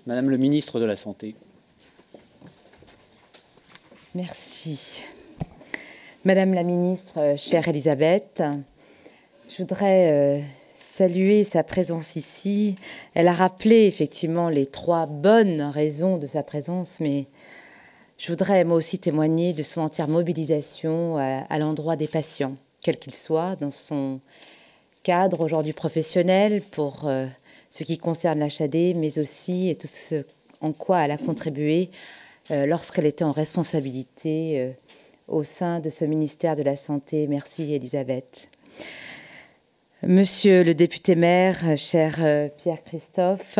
Madame le ministre de la Santé. Merci. Madame la ministre, chère Elisabeth, je voudrais saluer sa présence ici. Elle a rappelé effectivement les 3 bonnes raisons de sa présence, mais je voudrais moi aussi témoigner de son entière mobilisation à l'endroit des patients, quel qu'il soit, dans son cadre aujourd'hui professionnel pour ce qui concerne l'HAD, mais aussi tout ce en quoi elle a contribué lorsqu'elle était en responsabilité au sein de ce ministère de la Santé. Merci Elisabeth. Monsieur le député-maire, cher Pierre-Christophe,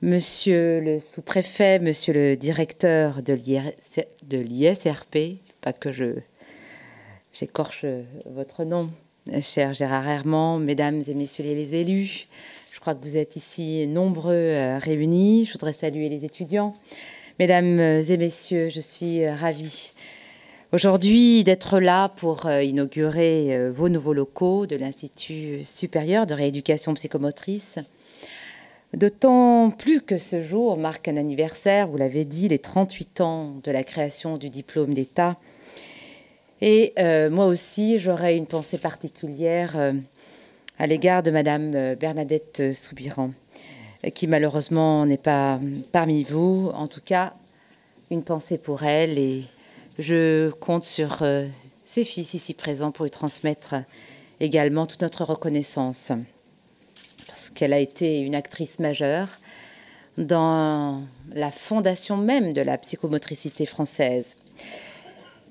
monsieur le sous-préfet, monsieur le directeur de l'ISRP, pas que j'écorche votre nom, cher Gérard Herman, mesdames et messieurs les élus, je crois que vous êtes ici nombreux réunis. Je voudrais saluer les étudiants. Mesdames et messieurs, je suis ravie aujourd'hui d'être là pour inaugurer vos nouveaux locaux de l'Institut supérieur de rééducation psychomotrice. D'autant plus que ce jour marque un anniversaire, vous l'avez dit, les 38 ans de la création du diplôme d'État. Et moi aussi, j'aurais une pensée particulière à l'égard de Madame Bernadette Soubiran, qui malheureusement n'est pas parmi vous. En tout cas, une pensée pour elle, et je compte sur ses fils ici présents pour lui transmettre également toute notre reconnaissance, parce qu'elle a été une actrice majeure dans la fondation même de la psychomotricité française.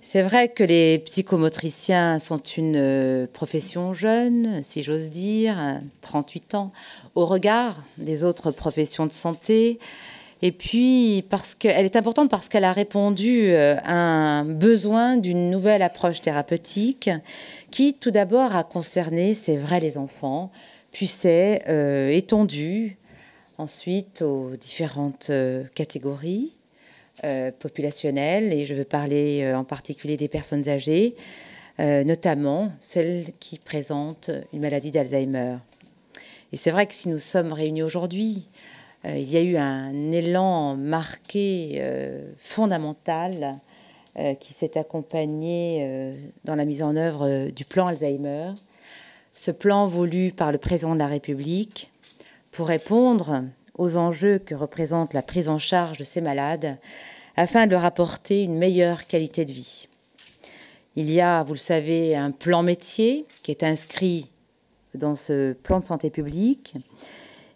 C'est vrai que les psychomotriciens sont une profession jeune, si j'ose dire, 38 ans, au regard des autres professions de santé. Et puis, parce qu'elle est importante parce qu'elle a répondu à un besoin d'une nouvelle approche thérapeutique qui, tout d'abord, a concerné, c'est vrai, les enfants, puis s'est étendue ensuite aux différentes catégories populationnelles, et je veux parler en particulier des personnes âgées, notamment celles qui présentent une maladie d'Alzheimer. Et c'est vrai que si nous sommes réunis aujourd'hui, il y a eu un élan marqué, fondamental, qui s'est accompagné dans la mise en œuvre du plan Alzheimer. Ce plan voulu par le président de la République pour répondre aux enjeux que représente la prise en charge de ces malades, afin de leur apporter une meilleure qualité de vie. Il y a, vous le savez, un plan métier qui est inscrit dans ce plan de santé publique,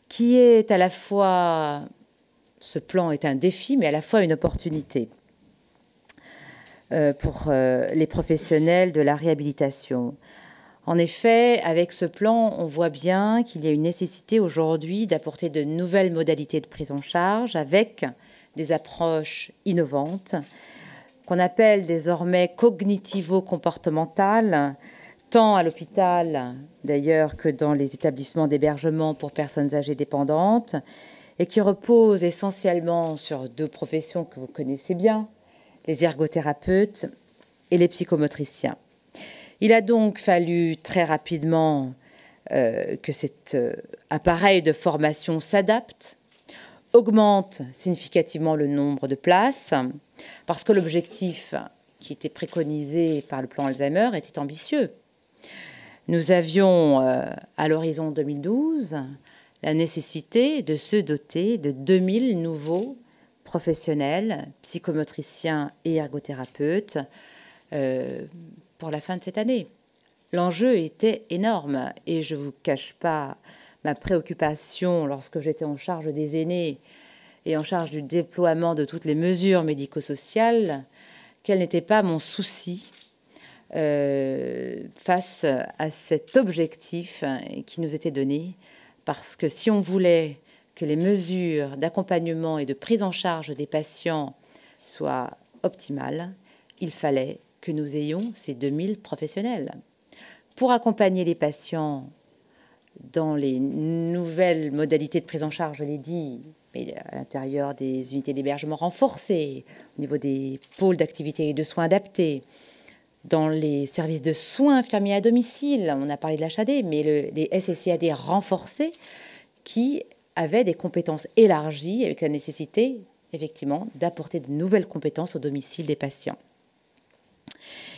qui est à la fois, ce plan est un défi, mais à la fois une opportunité pour les professionnels de la réhabilitation. En effet, avec ce plan, on voit bien qu'il y a une nécessité aujourd'hui d'apporter de nouvelles modalités de prise en charge avec des approches innovantes qu'on appelle désormais cognitivo-comportementales, tant à l'hôpital d'ailleurs que dans les établissements d'hébergement pour personnes âgées dépendantes, et qui reposent essentiellement sur 2 professions que vous connaissez bien, les ergothérapeutes et les psychomotriciens. Il a donc fallu très rapidement que cet appareil de formation s'adapte, augmente significativement le nombre de places, parce que l'objectif qui était préconisé par le plan Alzheimer était ambitieux. Nous avions, à l'horizon 2012, la nécessité de se doter de 2000 nouveaux professionnels, psychomotriciens et ergothérapeutes, pour la fin de cette année. L'enjeu était énorme, et je ne vous cache pas ma préoccupation lorsque j'étais en charge des aînés et en charge du déploiement de toutes les mesures médico-sociales, quel n'était pas mon souci face à cet objectif qui nous était donné, parce que si on voulait que les mesures d'accompagnement et de prise en charge des patients soient optimales, il fallait que nous ayons ces 2000 professionnels. Pour accompagner les patients dans les nouvelles modalités de prise en charge, je l'ai dit, mais à l'intérieur des unités d'hébergement renforcées, au niveau des pôles d'activité et de soins adaptés, dans les services de soins infirmiers à domicile, on a parlé de l'HAD, mais les SSIAD renforcés qui avait des compétences élargies avec la nécessité, effectivement, d'apporter de nouvelles compétences au domicile des patients.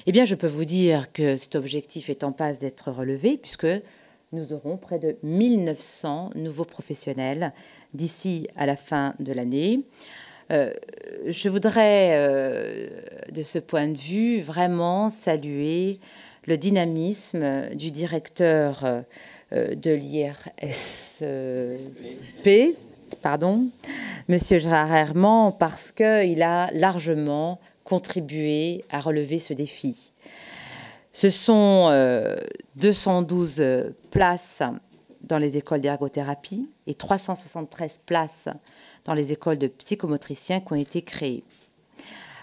Eh bien, je peux vous dire que cet objectif est en passe d'être relevé puisque nous aurons près de 1900 nouveaux professionnels d'ici à la fin de l'année. Je voudrais, de ce point de vue, vraiment saluer le dynamisme du directeur de l'IRSP, Monsieur Gérard Herman, parce qu'il a largement contribué à relever ce défi. Ce sont 212 places dans les écoles d'ergothérapie et 373 places dans les écoles de psychomotriciens qui ont été créées.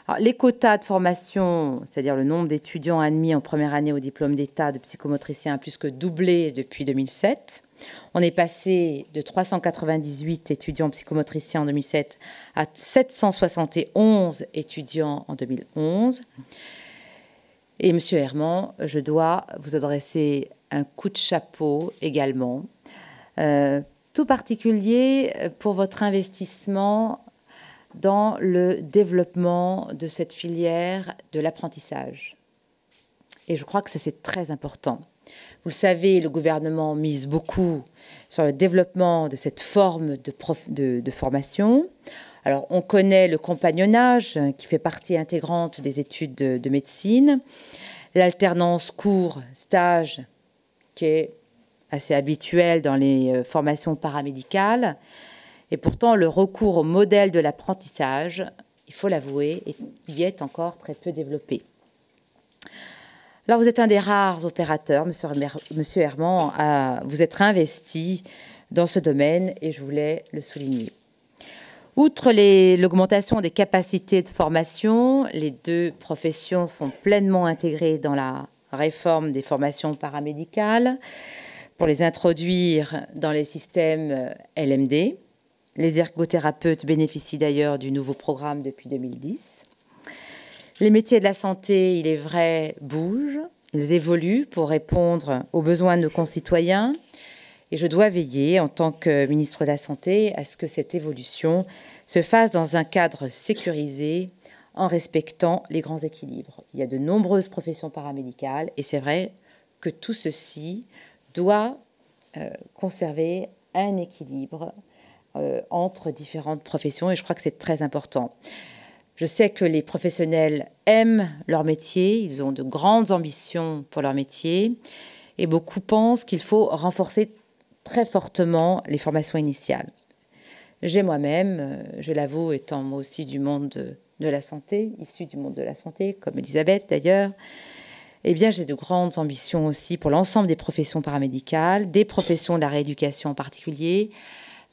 Alors, les quotas de formation, c'est-à-dire le nombre d'étudiants admis en première année au diplôme d'État de psychomotricien, a plus que doublé depuis 2007. On est passé de 398 étudiants psychomotriciens en 2007 à 771 étudiants en 2011. Et Monsieur Herman, je dois vous adresser un coup de chapeau également, tout particulier pour votre investissement dans le développement de cette filière de l'apprentissage. Et je crois que ça, c'est très important. Vous le savez, le gouvernement mise beaucoup sur le développement de cette forme de formation. Alors, on connaît le compagnonnage qui fait partie intégrante des études de médecine, l'alternance cours-stage qui est assez habituelle dans les formations paramédicales. Et pourtant, le recours au modèle de l'apprentissage, il faut l'avouer, y est encore très peu développé. Alors, vous êtes un des rares opérateurs, Monsieur Herman, à vous être investi dans ce domaine, et je voulais le souligner. Outre l'augmentation des capacités de formation, les deux professions sont pleinement intégrées dans la réforme des formations paramédicales pour les introduire dans les systèmes LMD. Les ergothérapeutes bénéficient d'ailleurs du nouveau programme depuis 2010. Les métiers de la santé, il est vrai, bougent. Ils évoluent pour répondre aux besoins de nos concitoyens. Et je dois veiller, en tant que ministre de la Santé, à ce que cette évolution se fasse dans un cadre sécurisé, en respectant les grands équilibres. Il y a de nombreuses professions paramédicales, et c'est vrai que tout ceci doit conserver un équilibre entre différentes professions, et je crois que c'est très important. Je sais que les professionnels aiment leur métier, ils ont de grandes ambitions pour leur métier, et beaucoup pensent qu'il faut renforcer très fortement les formations initiales. J'ai moi-même, je l'avoue, étant moi aussi du monde de la santé, issue du monde de la santé, comme Elisabeth d'ailleurs, eh bien j'ai de grandes ambitions aussi pour l'ensemble des professions paramédicales, des professions de la rééducation en particulier,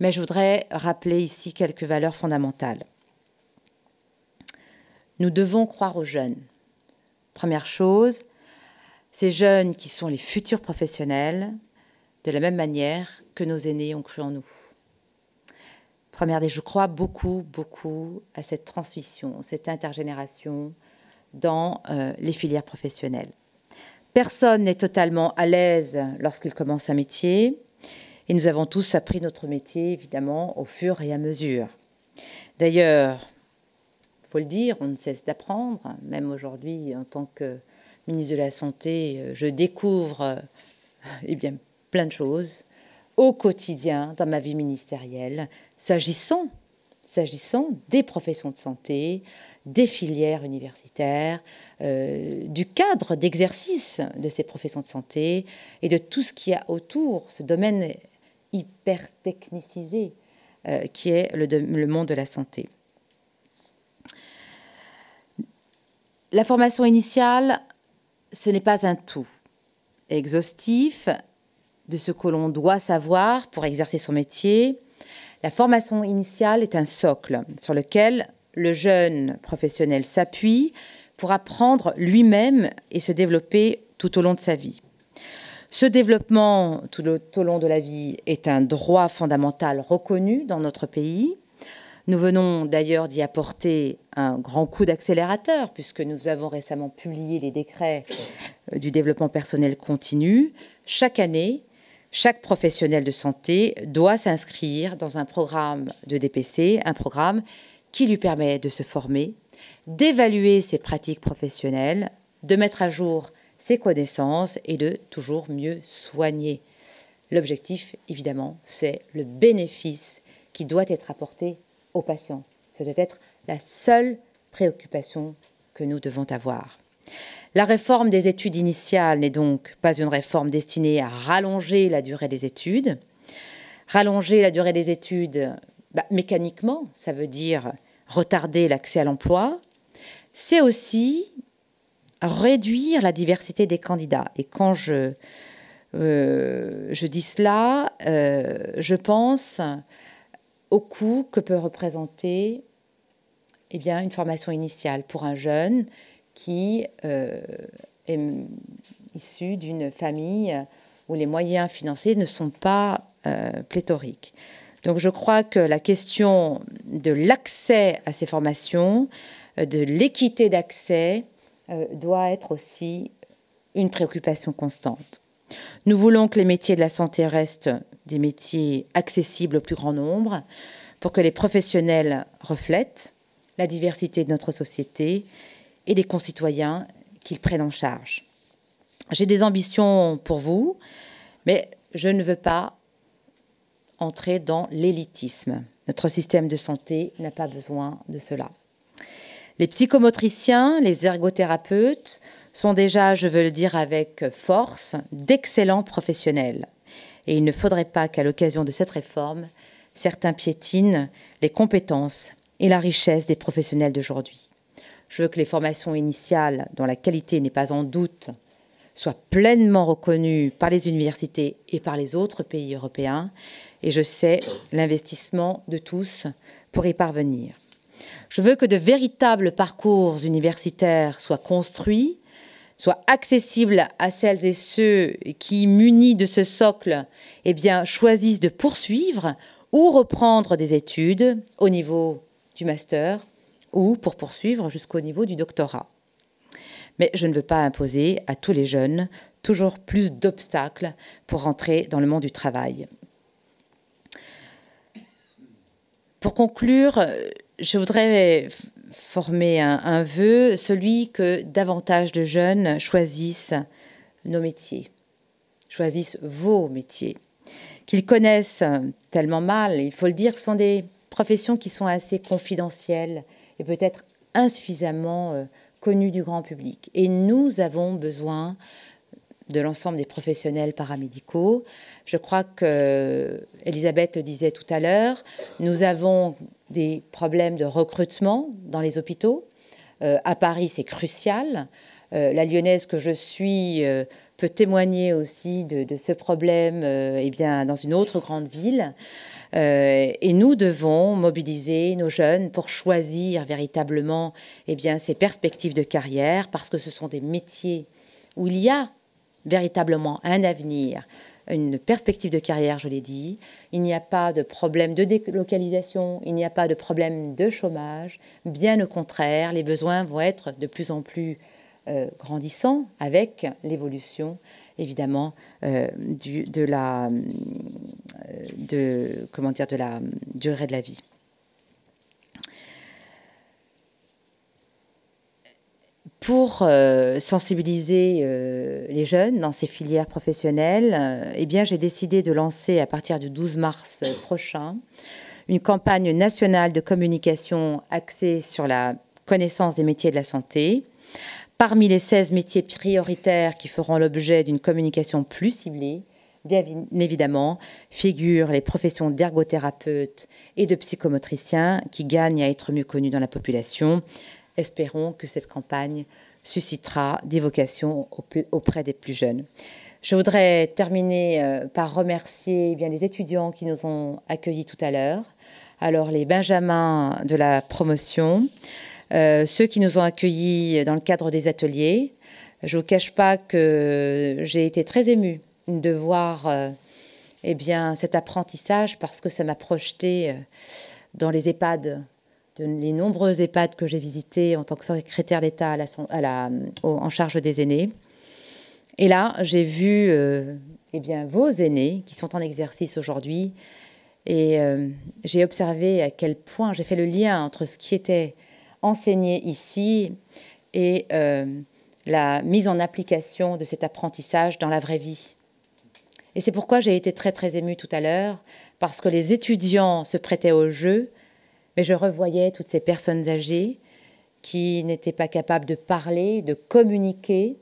mais je voudrais rappeler ici quelques valeurs fondamentales. Nous devons croire aux jeunes. Première chose, ces jeunes qui sont les futurs professionnels, de la même manière que nos aînés ont cru en nous. Première des, je crois beaucoup à cette transmission, cette intergénération dans les filières professionnelles. Personne n'est totalement à l'aise lorsqu'il commence un métier, et nous avons tous appris notre métier, évidemment, au fur et à mesure. D'ailleurs, il faut le dire, on ne cesse d'apprendre. Même aujourd'hui, en tant que ministre de la Santé, je découvre bien, plein de choses au quotidien dans ma vie ministérielle, s'agissant des professions de santé, des filières universitaires, du cadre d'exercice de ces professions de santé et de tout ce qu'il y a autour, ce domaine hyper technicisé qui est le monde de la santé. La formation initiale, ce n'est pas un tout exhaustif de ce que l'on doit savoir pour exercer son métier. La formation initiale est un socle sur lequel le jeune professionnel s'appuie pour apprendre lui-même et se développer tout au long de sa vie. Ce développement tout au long de la vie est un droit fondamental reconnu dans notre pays. Nous venons d'ailleurs d'y apporter un grand coup d'accélérateur puisque nous avons récemment publié les décrets du développement personnel continu. Chaque année, Chaque professionnel de santé doit s'inscrire dans un programme de DPC, un programme qui lui permet de se former, d'évaluer ses pratiques professionnelles, de mettre à jour ses connaissances et de toujours mieux soigner. L'objectif, évidemment, c'est le bénéfice qui doit être apporté aux patients. Ce doit être la seule préoccupation que nous devons avoir. La réforme des études initiales n'est donc pas une réforme destinée à rallonger la durée des études. Rallonger la durée des études, mécaniquement, ça veut dire retarder l'accès à l'emploi. C'est aussi réduire la diversité des candidats. Et quand je dis cela, je pense au coût que peut représenter une formation initiale pour un jeune qui est issu d'une famille où les moyens financiers ne sont pas pléthoriques. Donc je crois que la question de l'accès à ces formations, de l'équité d'accès, doit être aussi une préoccupation constante. Nous voulons que les métiers de la santé restent des métiers accessibles au plus grand nombre pour que les professionnels reflètent la diversité de notre société et des concitoyens qu'ils prennent en charge. J'ai des ambitions pour vous, mais je ne veux pas entrer dans l'élitisme. Notre système de santé n'a pas besoin de cela. Les psychomotriciens, les ergothérapeutes sont déjà, je veux le dire avec force, d'excellents professionnels. Et il ne faudrait pas qu'à l'occasion de cette réforme, certains piétinent les compétences et la richesse des professionnels d'aujourd'hui. Je veux que les formations initiales, dont la qualité n'est pas en doute, soient pleinement reconnues par les universités et par les autres pays européens. Et je sais l'investissement de tous pour y parvenir. Je veux que de véritables parcours universitaires soient construits, soient accessibles à celles et ceux qui, munis de ce socle, choisissent de poursuivre ou reprendre des études au niveau du master ou pour poursuivre jusqu'au niveau du doctorat. Mais je ne veux pas imposer à tous les jeunes toujours plus d'obstacles pour rentrer dans le monde du travail. Pour conclure, je voudrais former un vœu, celui que davantage de jeunes choisissent nos métiers, choisissent vos métiers, qu'ils connaissent tellement mal, il faut le dire, que ce sont des professions qui sont assez confidentielles et peut-être insuffisamment connues du grand public. Et nous avons besoin de l'ensemble des professionnels paramédicaux. Je crois que Elisabeth le disait tout à l'heure, nous avons des problèmes de recrutement dans les hôpitaux. À Paris, c'est crucial. La Lyonnaise que je suis peut témoigner aussi de ce problème dans une autre grande ville. Et nous devons mobiliser nos jeunes pour choisir véritablement ces perspectives de carrière, parce que ce sont des métiers où il y a véritablement un avenir, une perspective de carrière, je l'ai dit. Il n'y a pas de problème de délocalisation, il n'y a pas de problème de chômage. Bien au contraire, les besoins vont être de plus en plus grandissants avec l'évolution, évidemment, de la durée de la vie. Pour sensibiliser les jeunes dans ces filières professionnelles, j'ai décidé de lancer à partir du 12 mars prochain une campagne nationale de communication axée sur la connaissance des métiers de la santé. Parmi les 16 métiers prioritaires qui feront l'objet d'une communication plus ciblée, bien évidemment, figurent les professions d'ergothérapeutes et de psychomotriciens qui gagnent à être mieux connus dans la population. Espérons que cette campagne suscitera des vocations auprès des plus jeunes. Je voudrais terminer par remercier les étudiants qui nous ont accueillis tout à l'heure. Alors les benjamins de la promotion, ceux qui nous ont accueillis dans le cadre des ateliers. Je ne vous cache pas que j'ai été très émue de voir cet apprentissage, parce que ça m'a projeté dans les EHPAD, les nombreux EHPAD que j'ai visités en tant que secrétaire d'État en charge des aînés. Et là, j'ai vu eh bien, vos aînés qui sont en exercice aujourd'hui. Et j'ai observé à quel point j'ai fait le lien entre ce qui était enseigné ici et la mise en application de cet apprentissage dans la vraie vie. Et c'est pourquoi j'ai été très, très émue tout à l'heure, parce que les étudiants se prêtaient au jeu, mais je revoyais toutes ces personnes âgées qui n'étaient pas capables de parler, de communiquer,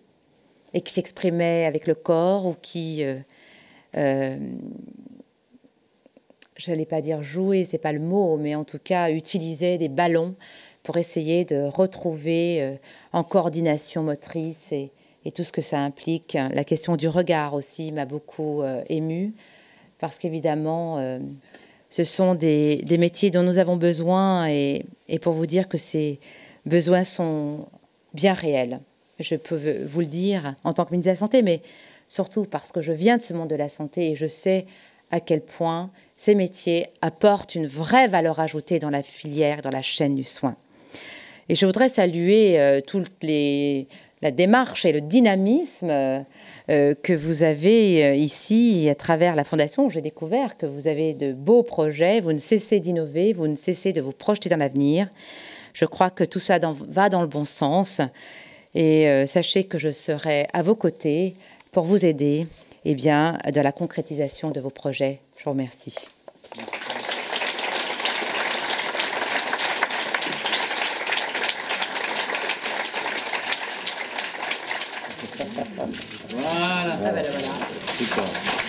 et qui s'exprimaient avec le corps, ou qui, je n'allais pas dire jouer, c'est pas le mot, mais en tout cas utilisaient des ballons pour essayer de retrouver en coordination motrice et tout ce que ça implique. La question du regard aussi m'a beaucoup émue, parce qu'évidemment, ce sont des métiers dont nous avons besoin, et pour vous dire que ces besoins sont bien réels. Je peux vous le dire en tant que ministre de la Santé, mais surtout parce que je viens de ce monde de la santé et je sais à quel point ces métiers apportent une vraie valeur ajoutée dans la filière, dans la chaîne du soin. Et je voudrais saluer la démarche et le dynamisme que vous avez ici à travers la Fondation. J'ai découvert que vous avez de beaux projets, vous ne cessez d'innover, vous ne cessez de vous projeter dans l'avenir. Je crois que tout ça va dans le bon sens. Et sachez que je serai à vos côtés pour vous aider eh bien, dans la concrétisation de vos projets. Je vous remercie. Voilà. Ah, voilà. Super.